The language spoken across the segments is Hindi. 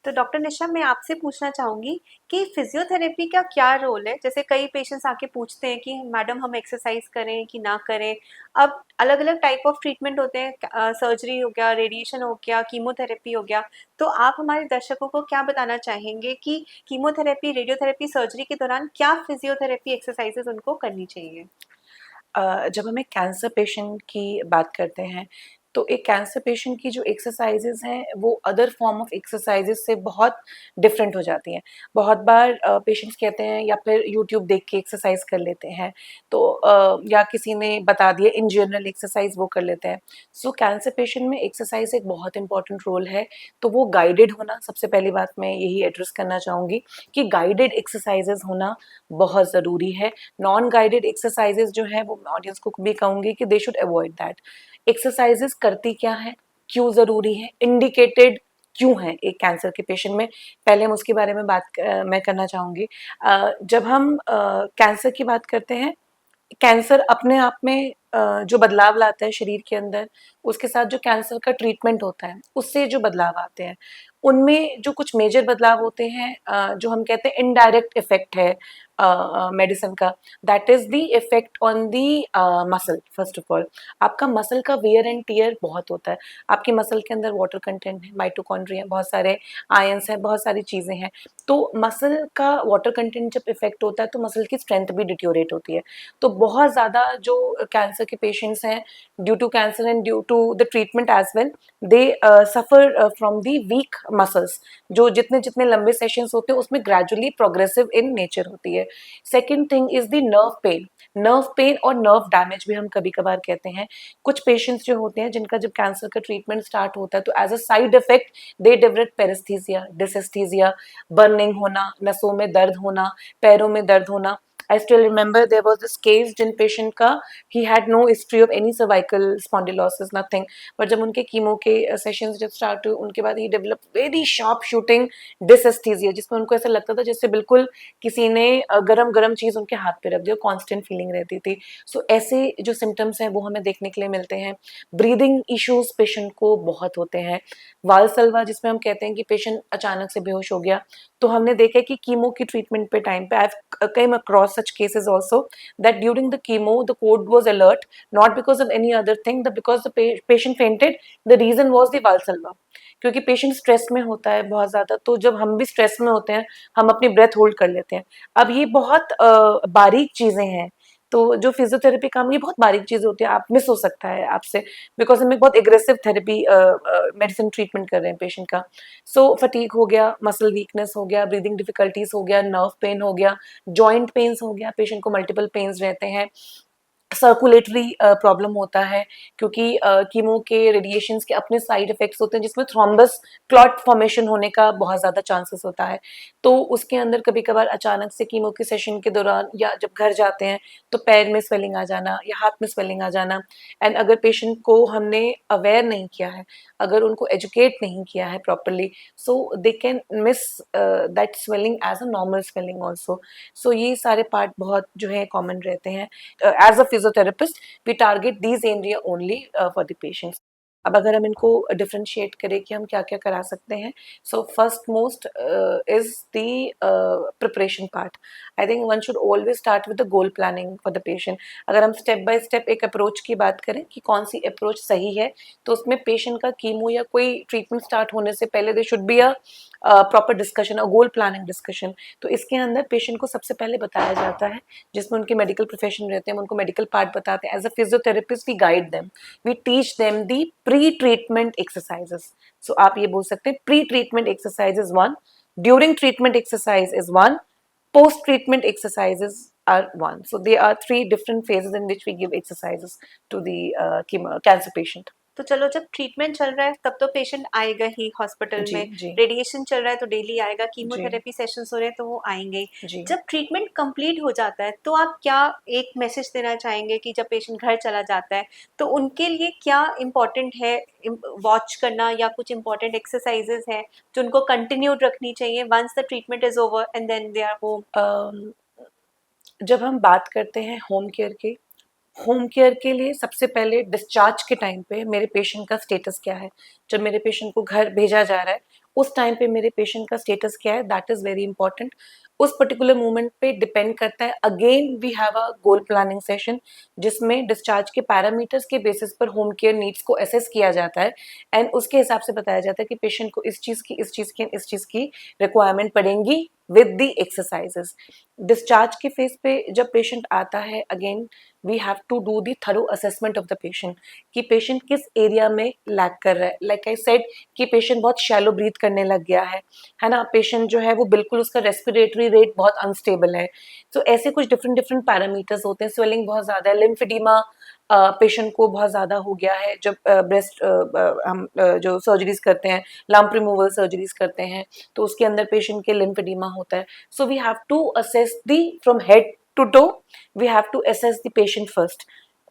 तो डॉक्टर निशा, मैं आपसे पूछना चाहूँगी कि फिज़ियोथेरेपी का क्या रोल है? जैसे कई पेशेंट्स आके पूछते हैं कि मैडम हम एक्सरसाइज़ करें कि ना करें? अब अलग-अलग टाइप ऑफ ट्रीटमेंट होते हैं, सर्जरी हो गया, रेडिएशन हो गया, कीमोथेरेपी हो गया। तो आप हमारे दर्शकों को क्या बताना चाहेंगे कि कीमोथेरेपी, रेडियोथेरेपी, सर्जरी के दौरान क्या फिज़ियोथेरेपी एक्सरसाइज़ेज़ उनको करनी चाहिए? जब हम एक कैंसर पेशेंट की बात करते हैं, तो एक कैंसर पेशेंट की जो एक्सरसाइजेज हैं वो अदर फॉर्म ऑफ एक्सरसाइजेज से बहुत डिफरेंट हो जाती हैं। बहुत बार पेशेंट्स कहते हैं या फिर यूट्यूब देख के एक्सरसाइज कर लेते हैं, तो या किसी ने बता दिया इन जनरल एक्सरसाइज वो कर लेते हैं। सो कैंसर पेशेंट में एक्सरसाइज एक बहुत इंपॉर्टेंट रोल है। तो वो गाइडेड होना, सबसे पहली बात मैं यही एड्रेस करना चाहूँगी कि गाइडेड एक्सरसाइजेज होना बहुत ज़रूरी है। नॉन गाइडेड एक्सरसाइजेज जो है वो मैं ऑडियंस को भी कहूंगी कि they should avoid that. Exercises करती क्या है, क्यों जरूरी है, इंडिकेटेड क्यों है एक कैंसर के पेशेंट में, पहले हम उसके बारे में मैं करना चाहूंगी। जब हम कैंसर की बात करते हैं, कैंसर अपने आप में जो बदलाव लाता है शरीर के अंदर, उसके साथ जो कैंसर का ट्रीटमेंट होता है उससे जो बदलाव आते हैं, उनमें जो कुछ मेजर बदलाव होते हैं, जो हम कहते हैं इनडायरेक्ट इफेक्ट है मेडिसिन का, that is the effect on the muscle. First of all, आपका मसल का वियर एंड टियर बहुत होता है। आपकी मसल के अंदर वाटर कंटेंट है, माइटोकॉन्ड्रिया, बहुत सारे आयंस हैं, बहुत सारी चीजें हैं। तो मसल का वाटर कंटेंट जब इफेक्ट होता है तो मसल की स्ट्रेंथ भी डिट्योरेट होती है। तो बहुत ज़्यादा जो कैंसर के पेशेंट्स हैं, due to cancer and due to the treatment as well, they suffer from the weak muscles. जो जितने जितने लंबे सेशंस होते हैं उसमें ग्रेजुअली प्रोग्रेसिव इन नेचर होती है। Second thing is the nerve pain. Nerve pain और नर्व डैमेज भी हम कभी कभार कहते हैं। कुछ पेशेंट्स जो होते हैं जिनका जब कैंसर का ट्रीटमेंट स्टार्ट होता है तो as a side effect they develop paresthesia, dysesthesia, burning होना, नसों में दर्द होना, पैरों में दर्द होना। I still remember there was this case जिन पेशेंट का he had no history of any cervical spondylosis, nothing. पर जब उनके कीमो के सेशंस जब स्टार्ट हुए उनके बाद ही डेवलप वेरी शार्प शूटिंग डिसस्थीसिया, जिसमें उनको ऐसा लगता था जैसे बिल्कुल किसी ने गरम गरम चीज उनके हाथ पे रख दी, कांस्टेंट फीलिंग रहती थी। सो ऐसे जो सिम्टम्स हैं वो हमें देखने के लिए मिलते हैं। ब्रीदिंग इश्यूज पेशेंट को बहुत होते हैं। वालसल्वा, जिसमें हम कहते हैं कि पेशेंट अचानक से बेहोश हो गया, तो हमने देखा कि कीमो की ट्रीटमेंट पे टाइम पे आई came across such cases also that during the chemo the code was alert, not because of any other thing, but because the patient fainted. The reason was the valsalva, क्योंकि पेशेंट स्ट्रेस में होता है बहुत ज्यादा। तो जब हम भी स्ट्रेस में होते हैं हम अपनी ब्रेथ होल्ड कर लेते हैं। अब ये बहुत बारीक चीजें हैं। तो जो फिजियोथेरेपी काम, ये बहुत बारीक चीज होती है, आप मिस हो सकता है आपसे, बिकॉज हम एक बहुत एग्रेसिव थेरेपी मेडिसिन ट्रीटमेंट कर रहे हैं पेशेंट का। सो फटीग हो गया, मसल वीकनेस हो गया, ब्रीदिंग डिफिकल्टीज हो गया, नर्व पेन हो गया, जॉइंट पेन्स हो गया, पेशेंट को मल्टीपल पेन्स रहते हैं, सर्कुलेटरी प्रॉब्लम होता है, क्योंकि कीमो के रेडिएशंस के अपने साइड इफेक्ट्स होते हैं जिसमें थ्रोम्बस क्लॉट फॉर्मेशन होने का बहुत ज़्यादा चांसेस होता है। तो उसके अंदर कभी कभार अचानक से कीमो के सेशन के दौरान या जब घर जाते हैं तो पैर में स्वेलिंग आ जाना या हाथ में स्वेलिंग आ जाना। एंड अगर पेशेंट को हमने अवेयर नहीं किया है, अगर उनको एजुकेट नहीं किया है properly, so they can miss that swelling as a normal swelling also. So ये सारे पार्ट बहुत जो है कॉमन रहते हैं। As a physiotherapist, we target these area only for the patients. अब अगर हम इनको डिफ्रेंशिएट करें कि हम क्या क्या करा सकते हैं, so first most is the preparation part. I think one should always start with the goal planning for the patient. अगर हम स्टेप बाय स्टेप एक अप्रोच की बात करें कि कौन सी अप्रोच सही है, तो उसमें पेशेंट का कीमो या कोई ट्रीटमेंट स्टार्ट होने से पहले they should be a proper discussion, a goal planning discussion. तो इसके अंदर पेशेंट को सबसे पहले बताया जाता है, जिसमें उनके मेडिकल प्रोफेशन रहते हैं, उनको मेडिकल पार्ट बताते हैं। As a physiotherapist we guide them, we teach them the pre treatment exercises. So आप ये बोल सकते हैं pre treatment exercise is one, during treatment exercise is one, post treatment exercises are one. So there are three different phases in which we give exercises to the cancer patient. तो चलो, जब ट्रीटमेंट चल रहा है तब तो पेशेंट आएगा ही हॉस्पिटल जी में, जी रेडिएशन चल रहा है तो डेली आएगा, जी कीमोथेरेपी सेशंस हो रहे हैं तो वो आएंगे ही। जी। जब ट्रीटमेंट कंप्लीट हो जाता है तो आप क्या एक मैसेज देना चाहेंगे कि जब पेशेंट घर चला जाता है तो उनके लिए क्या इम्पोर्टेंट है वॉच करना, या कुछ इम्पोर्टेंट एक्सरसाइजेज है जो उनको कंटिन्यू रखनी चाहिए once the treatment is over and then they are home? जब हम बात करते हैं होम केयर की, होम केयर के लिए सबसे पहले डिस्चार्ज के टाइम पे मेरे पेशेंट का स्टेटस क्या है। जब मेरे पेशेंट को घर भेजा जा रहा है उस टाइम पे मेरे पेशेंट का स्टेटस क्या है, दैट इज वेरी इंपॉर्टेंट। उस पर्टिकुलर मोमेंट पे डिपेंड करता है। Again we have a goal planning session जिसमें डिस्चार्ज के पैरामीटर्स के बेसिस पर होम केयर नीड्स को असेस किया जाता है एंड उसके हिसाब से बताया जाता है कि पेशेंट को इस चीज की, इस चीज की, इस चीज की रिक्वायरमेंट पड़ेंगी विद द एक्सरसाइजेस। डिस्चार्ज के फेज पे जब पेशेंट आता है, again we have to do the thorough assessment of the patient कि पेशेंट किस एरिया में लैक कर रहा है। लाइक आई सेड कि पेशेंट बहुत शैलो ब्रीथ करने लग गया है ना, पेशेंट जो है वो बिल्कुल उसका रेस्पिरेटरी रेट बहुत अनस्टेबल है। तो ऐसे कुछ डिफरेंट डिफरेंट पैरामीटर्स होते हैं। स्वेलिंग बहुत ज्यादा है, लिम्फेडिमा पेशेंट को बहुत ज्यादा हो गया है। जब ब्रेस्ट हम जो सर्जरीज करते हैं, लंप रिमूवल सर्जरीज करते हैं, तो उसके अंदर पेशेंट के लिम्फेडिमा होता है। So we have to assess the from head to toe, we have to assess the patient first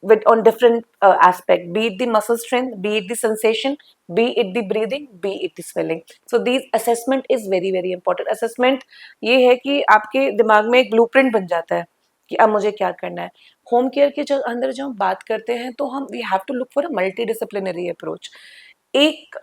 with on different aspect, be it the muscle strength, be it the sensation, be it the breathing, be it the swelling. So these assessment is very very important. Assessment ये है कि आपके दिमाग में एक ब्लूप्रिंट बन जाता है कि अब मुझे क्या करना है। होम केयर के अंदर जब हम बात करते हैं तो हम we have to look for a multi disciplinary approach. एक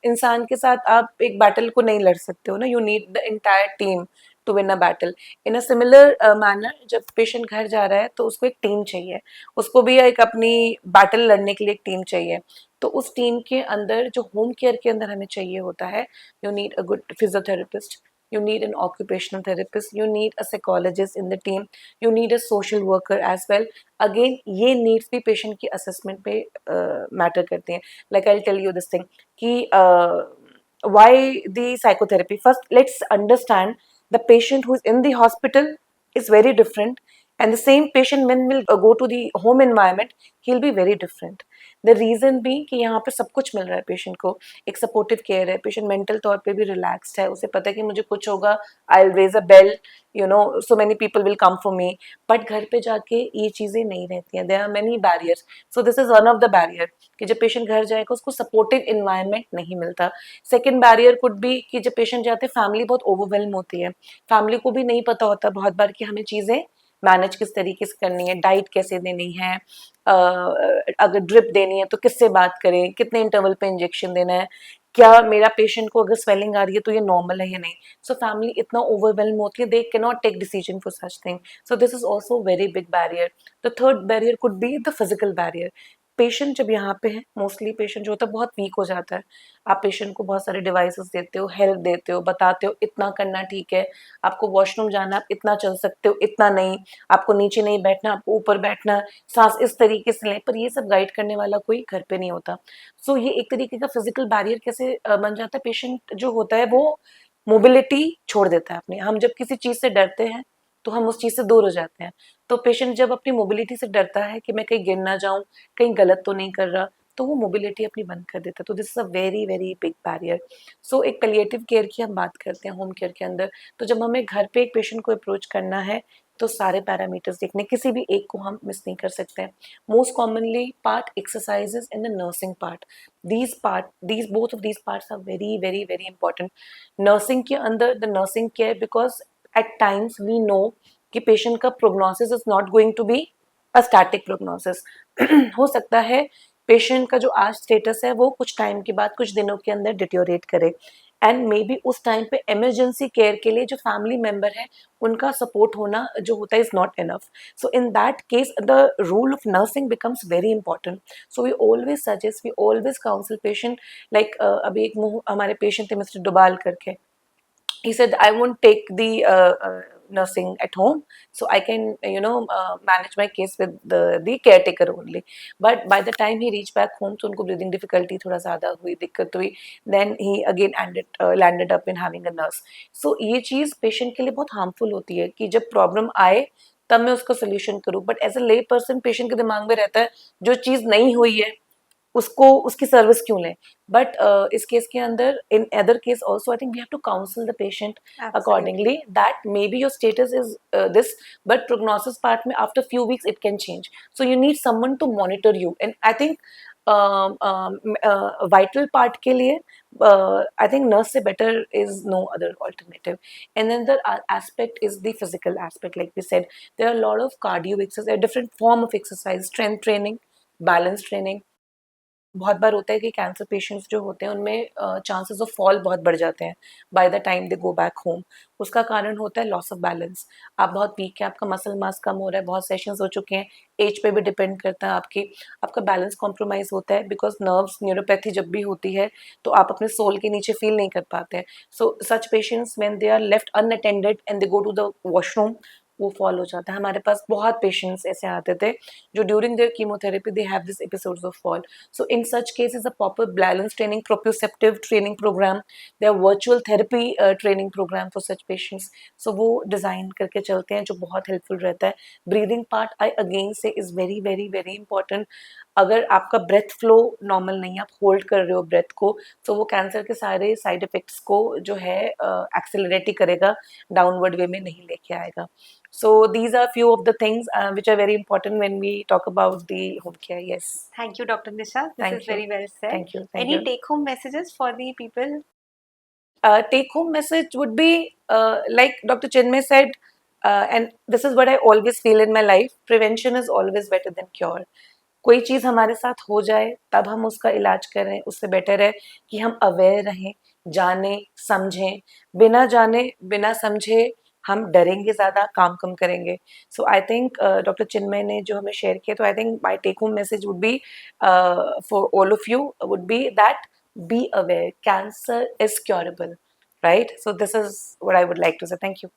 इंसान के साथ आप एक बैटल को नहीं लड़ सकते हो ना, you need the entire team to win a battle. In a similar manner जब पेशेंट घर जा रहा है तो उसको एक टीम चाहिए, उसको भी एक अपनी बैटल लड़ने के लिए एक टीम चाहिए। तो उस टीम के अंदर जो होम केयर के अंदर हमें चाहिए होता है, you need a good physiotherapist, you need an occupational therapist, you need a psychologist in the team, you need a social worker as well. Again ये needs भी patient की assessment पे matter करती हैं। Like I'll tell you this thing कि why the psychotherapy, first let's understand the patient who is in the hospital is very different and the same patient when will go to the home environment, he'll be very different. The reason भी कि यहाँ पे सब कुछ मिल रहा है पेशेंट को, एक सपोर्टिव केयर है, पेशेंट मेंटल तौर पे भी रिलैक्स्ड है, उसे पता है कि मुझे कुछ होगा, I will raise a bell, you know so many people will come for me. But घर पे जाके ये चीजें नहीं रहती हैं, there are many barriers. So this is one of the barrier कि जब पेशेंट घर जाएगा उसको सपोर्टिव इन्वायरमेंट नहीं मिलता। सेकेंड बैरियर कुड भी कि जब पेशेंट जाते हैं फैमिली बहुत ओवरवेलम होती है, फैमिली को भी नहीं पता होता बहुत बार कि हमें चीजें मैनेज किस तरीके से करनी है, डाइट कैसे देनी है, अगर ड्रिप देनी है तो किससे बात करें, कितने इंटरवल पे इंजेक्शन देना है, क्या मेरा पेशेंट को अगर स्वेलिंग आ रही है तो ये नॉर्मल है या नहीं। सो फैमिली इतना ओवरवेलम होती है, they can not take decision for such thing. So this is also very big barrier. The third barrier could be the physical barrier. Patient जब यहाँ पे है, मोस्टली पेशेंट जो होता है बहुत वीक हो जाता है। आप पेशेंट को बहुत सारे डिवाइसेस देते हो, हेल्प देते हो, बताते हो इतना करना ठीक है, आपको वॉशरूम जाना आप इतना चल सकते हो, इतना नहीं, आपको नीचे नहीं बैठना, आपको ऊपर बैठना, सांस इस तरीके से लें, पर ये सब गाइड करने वाला कोई घर पे नहीं होता। सो ये एक तरीके का फिजिकल बैरियर कैसे बन जाता है, पेशेंट जो होता है वो मोबिलिटी छोड़ देता है अपनी। हम जब किसी चीज से डरते हैं तो हम उस चीज से दूर हो जाते हैं। तो पेशेंट जब अपनी मोबिलिटी से डरता है कि मैं कहीं गिर ना जाऊं, कहीं गलत तो नहीं कर रहा, तो वो मोबिलिटी अपनी बंद कर देता है। तो this is a very very big barrier. So एक पैलिएटिव केयर की हम बात करते हैं होम केयर के अंदर, तो जब हमें घर पे एक पेशेंट को अप्रोच करना है तो सारे पैरामीटर्स देखने, किसी भी एक को हम मिस नहीं कर सकते हैं। Most commonly part exercises in the nursing part, these both of these parts are very very very important nursing के अंदर। The nursing care, because at times we know कि पेशेंट का prognosis is not going to be a static prognosis. हो सकता है पेशेंट का जो आज स्टेटस है वो कुछ टाइम के बाद, कुछ दिनों के अंदर डिटोरेट करे, एंड मे बी उस टाइम पे इमरजेंसी केयर के लिए जो फैमिली मेंबर है उनका सपोर्ट होना जो होता है is not enough. So in that case the role of nursing becomes very important. So we always suggest, we always counsel patient, like अभी एक हमारे पेशेंट थे मिस्टर डुबाल करके, he said I won't take the nursing at home, so I can manage my case with the caretaker only. But by the time he reached back home, तो उनको breathing difficulty थोड़ा ज़्यादा हुई, दिक्कत हुई, then he again landed up in having a nurse. So ये चीज़ patient के लिए बहुत harmful होती है कि जब problem आए तब मैं उसका solution करूँ, but as a lay person patient के दिमाग में रहता है जो चीज़ नहीं हुई है उसको उसकी सर्विस क्यों लें। बट इस केस के अंदर, in other case also, I think we have to counsel the patient Absolutely. accordingly that maybe your status is this, but prognosis part में after few weeks it can change, so you need someone to monitor you. And I think vital part के लिए I think nurse से better is no other alternative. And then the aspect is the physical aspect. Like we said, there are a lot of cardio exercise, different form of exercise, strength training, balance training, बहुत बार होता है कि कैंसर पेशेंट्स जो होते हैं उनमें चांसेस ऑफ फॉल बहुत बढ़ जाते हैं by the time they go back home. उसका कारण होता है लॉस ऑफ बैलेंस। आप बहुत वीक हैं, आपका मसल मास कम हो रहा है, बहुत सेशंस हो चुके हैं, एज पे भी डिपेंड करता है आपकी, आपका बैलेंस कॉम्प्रोमाइज़ होता है बिकॉज़ नर्व्स न्यूरोपैथी जब भी होती है तो आप अपने सोल के नीचे फ़ील नहीं कर पाते हैं। So such patients when they are left unattended and they go to the washroom, वो फॉल हो जाता है। हमारे पास बहुत पेशेंट्स ऐसे आते थे जो during their chemotherapy they have this episodes of fall. So in such cases, a proper balance training, proprioceptive training program, there are virtual therapy training program for such patients. So वो डिज़ाइन करके चलते हैं जो बहुत हेल्पफुल रहता है। ब्रीदिंग पार्ट आई अगेन से is very very very important. अगर आपका ब्रेथ फ्लो नॉर्मल नहीं है, आप होल्ड कर रहे हो ब्रेथ को, तो वो कैंसर के सारे साइड इफ़ेक्ट्स को जो है एक्सेलरेट ही करेगा, डाउनवर्ड वे में नहीं लेके आएगा। So these are few of the things which are very important when we talk about the home care. Yes. Thank you, Dr. Nisha. This is Thank you. very well said. Thank you. Thank Any you. take-home messages for the people? Take home message would be like Dr. Chinmay said, and this is what I always feel in my life, prevention is always better than cure. कोई चीज़ हमारे साथ हो जाए तब हम उसका इलाज करें, उससे बेटर है कि हम अवेयर रहें, जानें, समझें। बिना जाने, बिना समझे हम डरेंगे ज़्यादा, काम कम करेंगे। सो आई थिंक डॉक्टर चिन्मय ने जो हमें शेयर किया, तो I think my take home message would be for all of you would be that be aware, cancer is curable, right? So this is what I would like to say. Thank you.